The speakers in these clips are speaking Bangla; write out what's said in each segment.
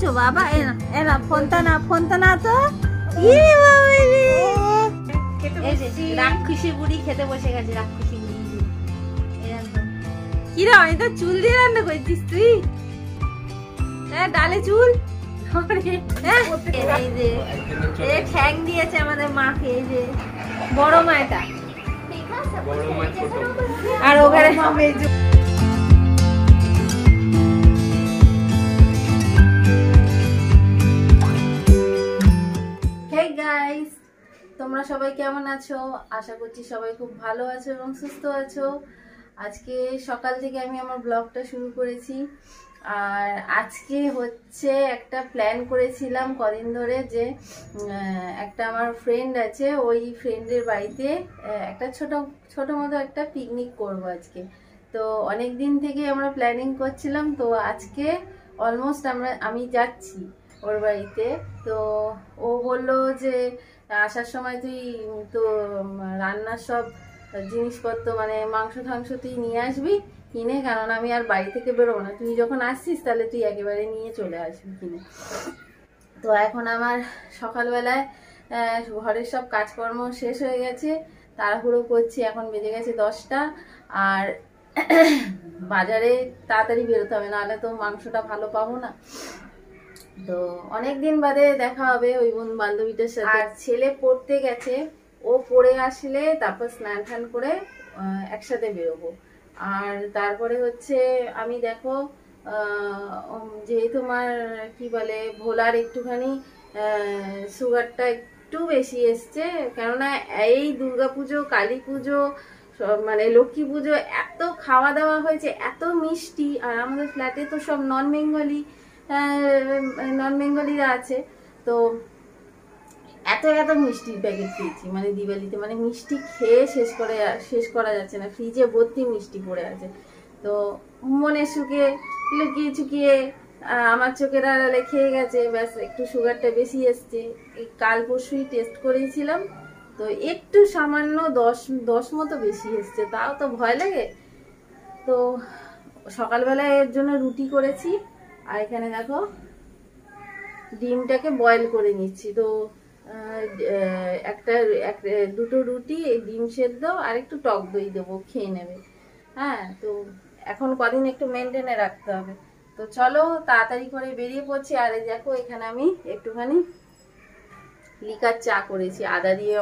খাচ্ছো বাবা? এনা ফোনটা না তো। ইয়ে বাবা রে, রাক্ষসী বুড়ি খেতে বসে গেছে। রাক্ষসী বুড়ি কিরা, আমি তো চুল দিয়ে রান্না করেছিস তুই? হ্যাঁ, ডালে চুল। এই ঠ্যাং দিয়েছে আমাদের মাকে, এই যে বড় মা, এটা আর ওখানে গাইস, তোমরা সবাই কেমন আছো? আশা করছি সবাই খুব ভালো আছো এবং সুস্থ আছো। আজকে সকাল থেকে আমি আমার ব্লগটা শুরু করেছি। আর আজকে হচ্ছে একটা প্ল্যান করেছিলাম কদিন ধরে, যে একটা আমার ফ্রেন্ড আছে, ওই ফ্রেন্ডের বাড়িতে একটা ছোট মতো একটা পিকনিক করব আজকে। তো অনেক দিন থেকে আমরা প্ল্যানিং করছিলাম, তো আজকে অলমোস্ট আমি যাচ্ছি ওর বাড়িতে। তো ও বললো যে আসার সময় তুই তো রান্নার সব জিনিসপত্র, মানে মাংস টাংস তুই নিয়ে আসবি কিনে, কারণ আমি আর বাড়ি থেকে বেরোবো না, তুই যখন আসছিস তাহলে তুই একেবারে নিয়ে চলে আসবি কিনে। তো এখন আমার সকালবেলায় ঘরের সব কাজকর্ম শেষ হয়ে গেছে, তাড়াহুড়ো করছি, এখন বেজে গেছে 10টা। আর বাজারে তাড়াতাড়ি বেরোতে হবে, নাহলে তো মাংসটা ভালো পাবো না। তো অনেকদিন বাদে দেখা হবে ওই বান্ধবীটার সাথে। আর ছেলে পড়তে গেছে, ও পড়ে আসলে তারপর স্নান টান করে একসাথে বেরোবো। আর তারপরে হচ্ছে আমি দেখো, যেহেতু আমার কি বলে ভোলার একটুখানি সুগারটা একটু বেশি এসছে, কেননা এই দুর্গাপুজো, কালী পুজো, মানে লক্ষ্মী পুজো এত খাওয়া দাওয়া হয়েছে, এত মিষ্টি। আর আমাদের ফ্ল্যাটে তো সব নন বেঙ্গলিরা আছে, তো এত মিষ্টির প্যাকেট পেয়েছি, মানে দিওয়ালিতে, মানে মিষ্টি খেয়ে শেষ করা যাচ্ছে না, ফ্রিজে ভর্তি মিষ্টি পড়ে আছে। তো মনে সুখে লুকিয়ে চুকিয়ে আমার চোখের আড়ালে খেয়ে গেছে, ব্যাস একটু সুগারটা বেশি এসছে। এই কাল পরশুই টেস্ট করেছিলাম, তো একটু সামান্য 10 মতো বেশি এসছে, তাও তো ভয় লাগে। তো সকালবেলায় এর জন্য রুটি করেছি, আর এখানে দেখো ডিমটাকে বয়েল করে নিচ্ছি। তো দুটো রুটি, ডিম সেদ্ধ আর একটু টক দই দেবো, খেয়ে নেবে। হ্যাঁ, তো এখন কদিন একটু মেনটেনে রাখতে হবে। তো চলো তাড়াতাড়ি করে বেরিয়ে পড়ছি। আর এই দেখো এখানে আমি একটুখানি লিকার চা করেছি আদা দিয়ে।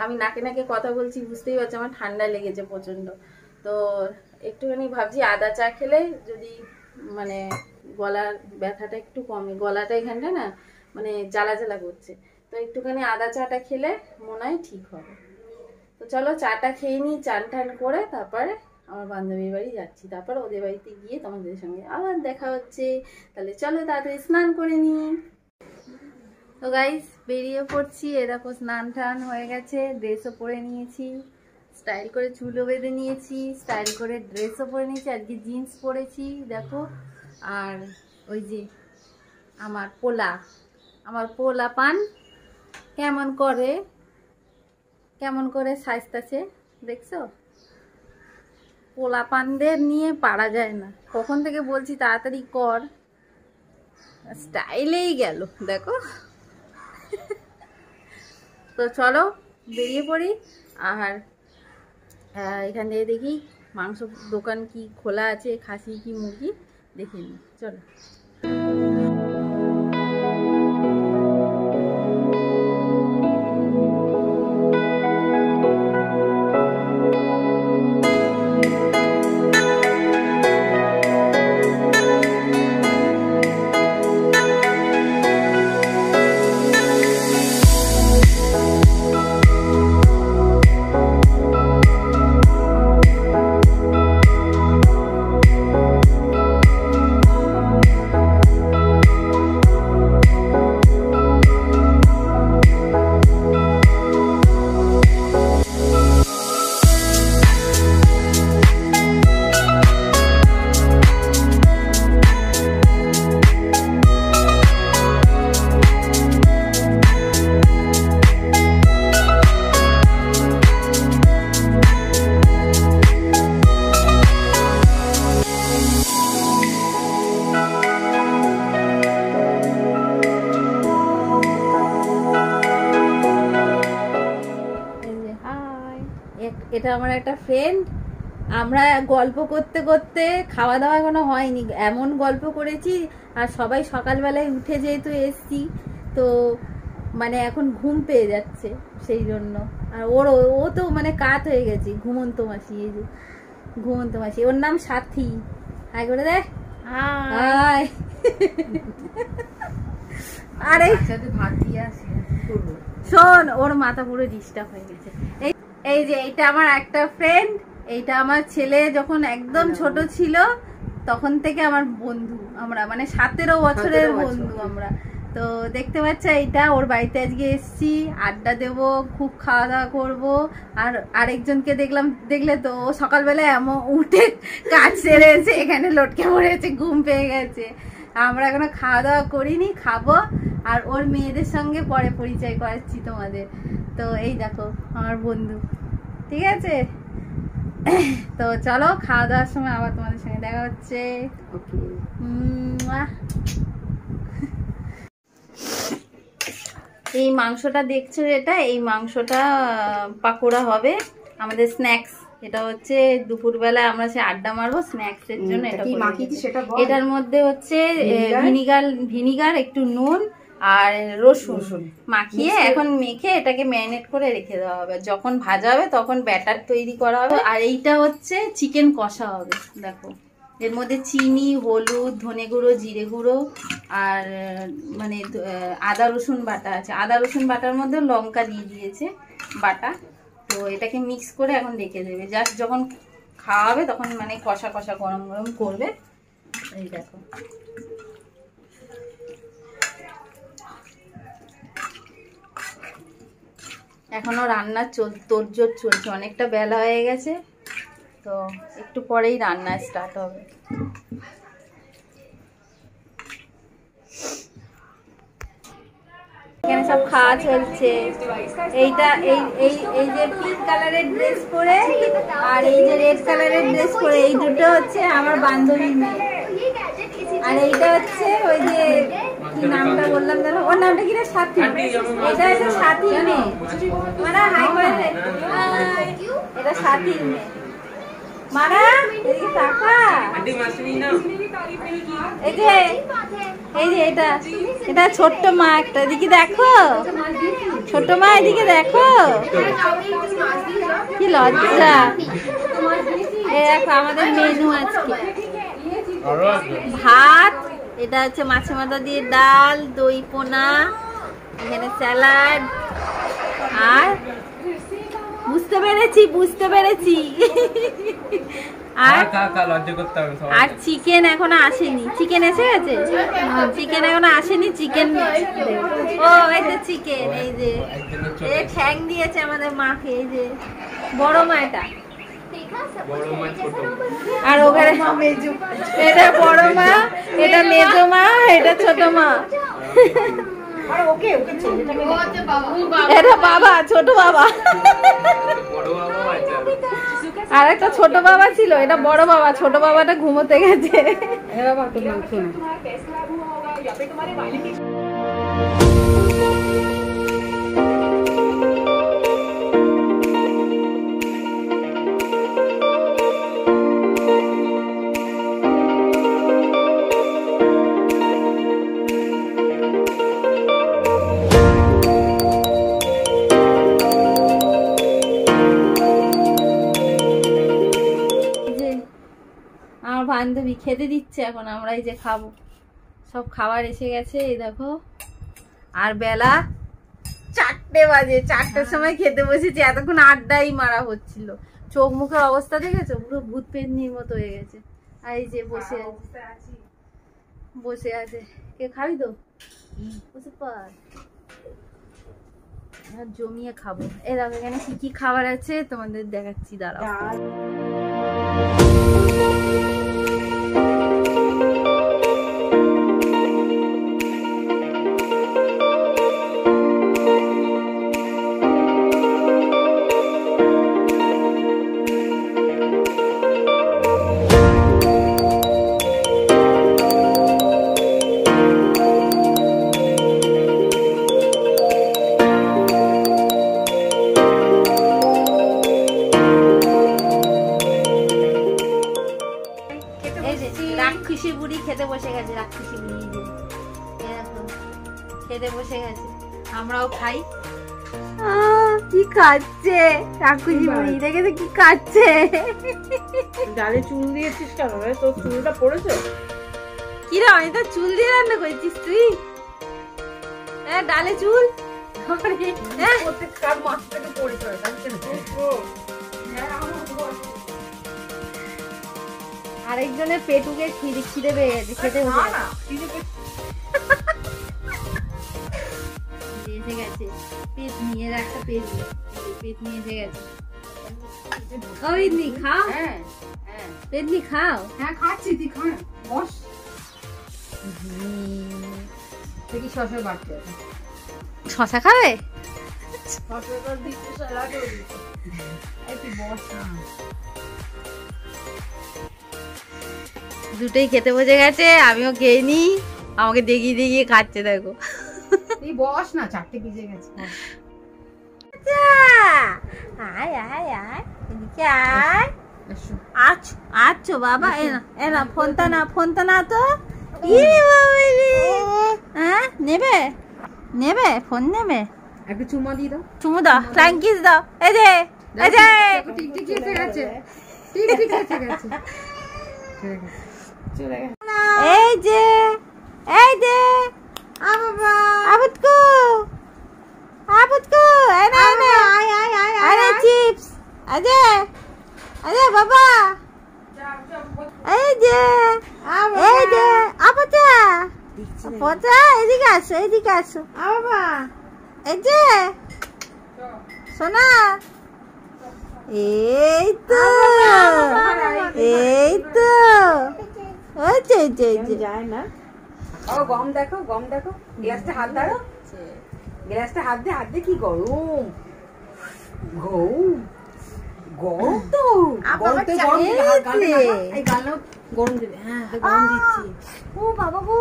আমি নাকে কথা বলছি, বুঝতেই পারছি আমার ঠান্ডা লেগেছে প্রচন্ড। তো একটুখানি ভাবছি আদা চা খেলে যদি মানে গলার ব্যথাটা একটু কমে, গলাটা এখানটা না মানে জ্বালা করছে, তো একটুখানি আদা চাটা খেলে মনে হয় ঠিক হবে। তো চলো চাটা খেয়ে নিই, চান টান করে তারপরে আমার বান্ধবীর বাড়ি যাচ্ছি, তারপর ওদের বাড়িতে গিয়ে তোমাদের সঙ্গে আবার দেখা হচ্ছে। তাহলে চলো তাড়াতাড়ি স্নান করে নিই। তো গাইস বেরিয়ে পড়ছি, এরকম স্নান টান হয়ে গেছে, ড্রেসও পরে নিয়েছি, স্টাইল করে চুলও বেঁধে নিয়েছি, স্টাইল করে ড্রেসও পরে নিয়েছি, আজকে জিন্স পরেছি দেখো। আর ওই যে আমার পোলা পান কেমন করে সাজতাছে দেখছো? পোলা পানদের নিয়ে পারা যায় না, কখন থেকে বলছি তাড়াতাড়ি কর, স্টাইলেই গেল দেখো। তো চলো বেরিয়ে পড়ি। আর এখান থেকে দেখি মাংস দোকান কি খোলা আছে, খাসি কি মুরগি দেখে নিই, চলো। আমার একটা ফ্রেন্ড, আমরা গল্প করতে করতে খাওয়া দাওয়া এখনো হয়নি, এমন গল্প করেছি। আর সবাই সকালবেলায় উঠে যেহেতু এসছি, তো মানে এখন ঘুম পেয়ে যাচ্ছে সেই জন্য। আর ও তো মানে কাত হয়ে গেছে, ঘুমন্ত মাসি। এই যে ঘুমন্ত মাসি, ওর নাম সাথী। হাই করে দেখ, হাই। আরে শোন, ওর মাথা পুরো ডিস্টার্ব হয়ে গেছে। এই যে এইটা আমার একটা ফ্রেন্ড, এইটা আমার ছেলে যখন একদম ছোট ছিল তখন থেকে আমার বন্ধু, আমরা মানে 17 বছরের বন্ধু আমরা। তো দেখতে পাচ্ছ, এইটা ওর বাড়িতে আজকে এসছি, আড্ডা দেবো, খুব খাওয়া দাওয়া করবো। আর আরেকজনকে দেখলে তো ও সকালবেলা এমন উঠে কাজ সেরে এসে এখানে লটকে পড়েছে, ঘুম পেয়ে গেছে। আমরা এখনো খাওয়া দাওয়া করিনি, খাবো। আর ওর মেয়েদের সঙ্গে পরে পরিচয় করাচ্ছি তোমাদের। তো এই দেখো আমার বন্ধু, ঠিক আছে? তো চলো, খাওয়া দাওয়ার সময় আবার তোমাদের সঙ্গে দেখা হচ্ছে। এই মাংসটা দেখছো, এই মাংসটা পাকোড়া হবে আমাদের স্ন্যাক্স। এটা হচ্ছে দুপুরবেলা আমরা সে আড্ডা মারবো, স্ন্যাক্স এর জন্য। এটার মধ্যে হচ্ছে ভিনিগার, একটু নুন আর রসুন মাখিয়ে এখন মেখে এটাকে ম্যারিনেট করে রেখে দেওয়া হবে। যখন ভাজা হবে তখন ব্যাটার তৈরি করা হবে। আর এইটা হচ্ছে চিকেন কষা হবে। দেখো, এর মধ্যে চিনি, হলুদ, ধনে গুঁড়ো, জিরে গুঁড়ো আর মানে আদা রসুন বাটা আছে। আদা রসুন বাটার মধ্যে লঙ্কা দিয়ে দিয়েছে বাটা। তো এটাকে মিক্স করে এখন রেখে দেবে। জাস্ট যখন খাওয়া হবে তখন মানে কষা কষা গরম গরম করবে। এই দেখো, এখনো রান্নার তোড়জোড় চলছে, অনেকটা বেলা হয়ে গেছে, তো একটু পরেই রান্না স্টার্ট হবে। এখানে সব খাওয়া চলছে। এইটা এই যে পিঙ্ক কালারের ড্রেস পরে আর এই যে রেড কালারের ড্রেস পরে, এই দুটো হচ্ছে আমার বান্ধবীর মেয়ে। আর এইটা হচ্ছে ওই যে কি নামটা বললাম জানো, ওর নামটা কি রে? সাথী। এটা হচ্ছে সাথীর মেয়ে। মানে হাই করে দে, এটা সাথীর মেয়ে। মারা এদিকে তাকা। এই যে এটা ছোট্ট মা একটা, এদিকে দেখো ছোট্ট মা, এদিকে দেখো, কি লজ্জা। এই দেখো আমাদের মেনু আজকে ভাত, এটা হচ্ছে মাছের মাথা দিয়ে ডাল, দই পোনা, এখানে স্যালাড, আর বুঝতে পেরেছি আর চিকেন এখনো আসেনি। চিকেন এসে গেছে? চিকেন এখনো আসেনি। চিকেন, ও এই যে চিকেন, এই যে ঠ্যাং দিয়েছে আমাদের মাকে, এই যে বড় মা। এটা আর ওখানে এটা বড় মা, এটা মেজো মা, এটা ছোট মা। এটা বাবা, ছোট বাবা। আর একটা ছোট বাবা ছিল, এটা বড় বাবা। ছোট বাবাটা ঘুমোতে গেছে। বান্ধবী খেতে দিচ্ছে, এখন আমরা এই যে খাবো। সব খাবার এসে গেছে, এই দেখো। আর বেলা 4টে বাজে, 4টের সময় খেতে বসেছি। এতক্ষণ আড্ডাই মারা হচ্ছিল। চোখ মুখের অবস্থা দেখেছো? পুরো ভূত পেতনির মতো হয়ে গেছে। আর এই যে বসে আছে। কে খাবি তো? বসে পার, জমিয়ে খাবো। এই দেখো এখানে কি কি খাবার আছে তোমাদের দেখাচ্ছি, দাঁড়াও। রাক্ষসী বুড়ি খেতে বসে গেছে, রাক্ষসী বুড়ি যে এরকম খেতে বসে গেছে, আমরাও খাই। কি খাচ্ছে রাক্ষসী বুড়ি, দেখেছে কি খাচ্ছে। ডালে চুল দিয়েছিস কেন রে? তোর চুলটা পড়েছে? কি রে, আমি তো চুল দিয়ে রান্না করেছিস তুই? হ্যাঁ, ডালে চুল কার মাছ থেকে পড়েছে? আরেকজনের পেটুকে খিদে পেয়ে গেছে, খেতে বসে এসে গেছে। পেট নিয়ে একটা পেট নিয়ে এসে গেছে। পেটনি খাও, পেটনি খাও। হ্যাঁ খাচ্ছি, তুই খা, বস। দেখি শশা বাড়তে আছে। শশা খাবে? দুটোই খেতে বসে গেছে, আমিও খেয়ে নি। আমাকে দেখিয়ে দেখিয়ে খাচ্ছে, দেখো। তুই বস না, 4টে বেজে গেছে। আয় আয় আয়, এদিকে আয়। আচ্ছা বাবা, এনা ফোনটা না তো। হ্যাঁ, নেবে ফোন নেবে? একটু চুমা দিয়ে দাও। চুমু দাও, ফ্লাইং কিস দাও। এই যে টিকটিকি এসে গেছে, টিকটিকি এসে গেছে। চলে গেছে। এই যে আবুতকু আরে চিপস, আরে বাবা, এই যে আপা, এদিকে আসো বাবা, এই যে সোনা, এই তো যায় না। ও গম দেখো, গ্লাসটা হাত ধরো, গ্লাসটা হাত দিয়ে কি গরম, গরম তো, গরম দেবে। হ্যাঁ, গরম দিচ্ছি। ও বাবা গো,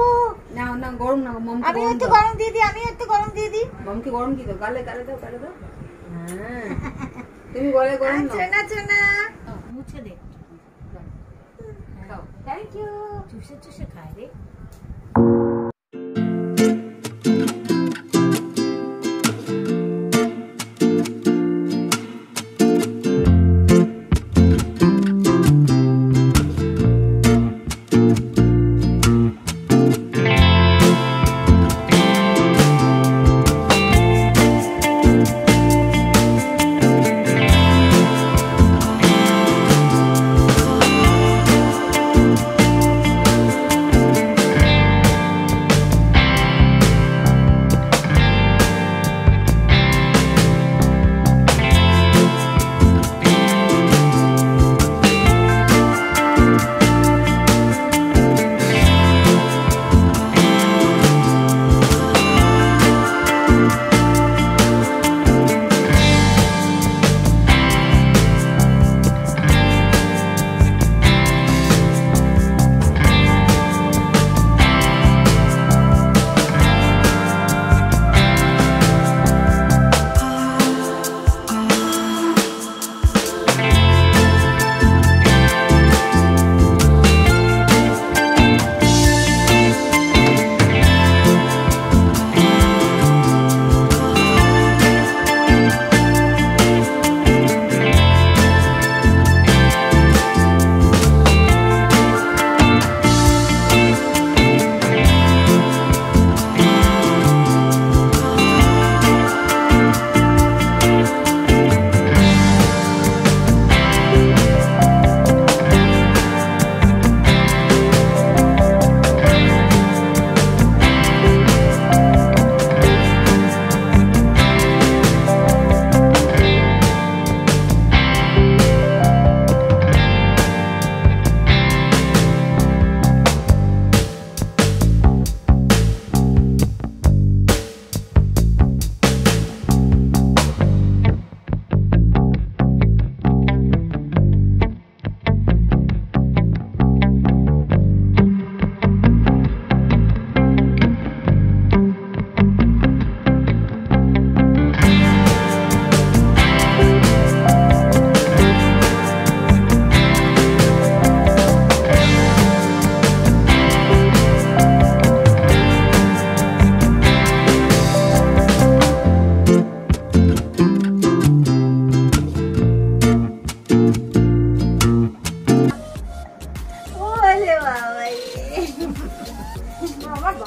না গরম না, আমি একটু গরম দিয়ে দিই। মমকে গরম দিয়ে দাও, গালে দাও। হ্যাঁ, তুমি গলে গরম নাও। চোনা মুছে দে। Thank you. চুষে খায় রে।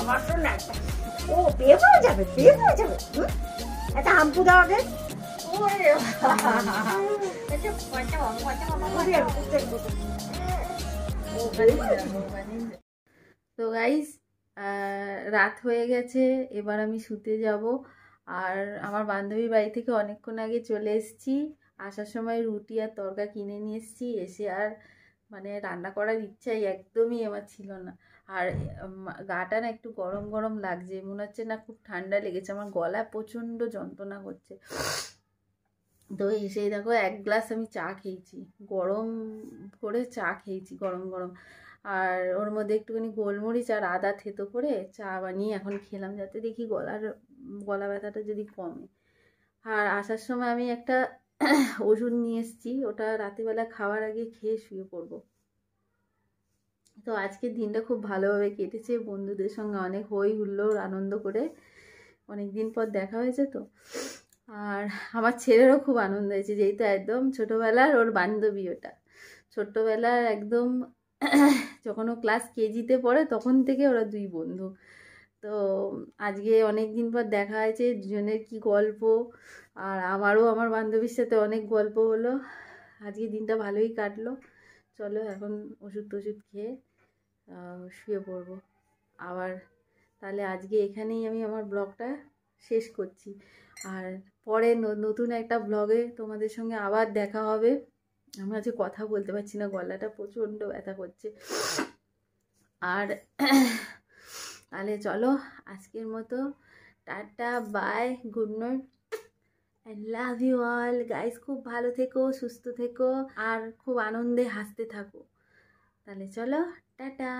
ঘটনা একটা। ও বিয়ে হয়ে যাবে, বিয়ে হয়ে যাবে। একটা হাম্পু দাও আগে। তো গাইস, রাত হয়ে গেছে, এবার আমি শুতে যাব। আর আমার বান্ধবীর বাড়ি থেকে অনেকক্ষণ আগে চলে এসেছি। আসার সময় রুটি আর তরকা কিনে নিয়ে এসেছি। এসে আর মানে রান্না করার ইচ্ছাই একদমই আমার ছিল না। আর গাটা না একটু গরম গরম লাগছে, মনে হচ্ছে না খুব ঠান্ডা লেগেছে, আমার গলা প্রচণ্ড যন্ত্রণা করছে। তো এসেই দেখো এক গ্লাস আমি চা খেয়েছি, গরম করে চা খেয়েছি গরম গরম। আর ওর মধ্যে একটুখানি গোলমরিচ আর আদা থেতো করে চা বানিয়ে এখন খেলাম, যাতে দেখি গলা ব্যথাটা যদি কমে। আর আসার সময় আমি একটা ওষুধ নিয়ে এসেছি, ওটা রাতেরবেলা খাওয়ার আগে খেয়ে শুয়ে পড়বো। তো আজকের দিনটা খুব ভালোভাবে কেটেছে, বন্ধুদের সঙ্গে অনেক হই হুল্লোড় আনন্দ করে, অনেক দিন পর দেখা হয়েছে তো। আর আমার ছেলেরও খুব আনন্দ হয়েছে, যেহেতু একদম ছোটোবেলার ওর বান্ধবী, ওটা ছোট্টবেলার একদম যখন ও ক্লাস কেজিতে পড়ে তখন থেকে ওরা দুই বন্ধু। তো আজকে অনেক দিন পর দেখা হয়েছে, দুজনের কি গল্প। আর আমারও আমার বান্ধবীর সাথে অনেক গল্প হলো। আজকে দিনটা ভালোই কাটলো। চলো এখন ওষুধ টষুধ খেয়ে শুয়ে পড়বো আবার। তাহলে আজকে এখানেই আমি আমার ব্লগটা শেষ করছি। আর পরে নতুন একটা ব্লগে তোমাদের সঙ্গে আবার দেখা হবে। আমি আজকে কথা বলতে পারছি না, গলাটা প্রচণ্ড ব্যথা করছে। আর তাহলে চলো আজকের মতো tata, bye, good night, I love you all guys. খুব ভালো থেকো, সুস্থ থেকো, আর খুব আনন্দে হাসতে থাকো। তাহলে চলো টাটা।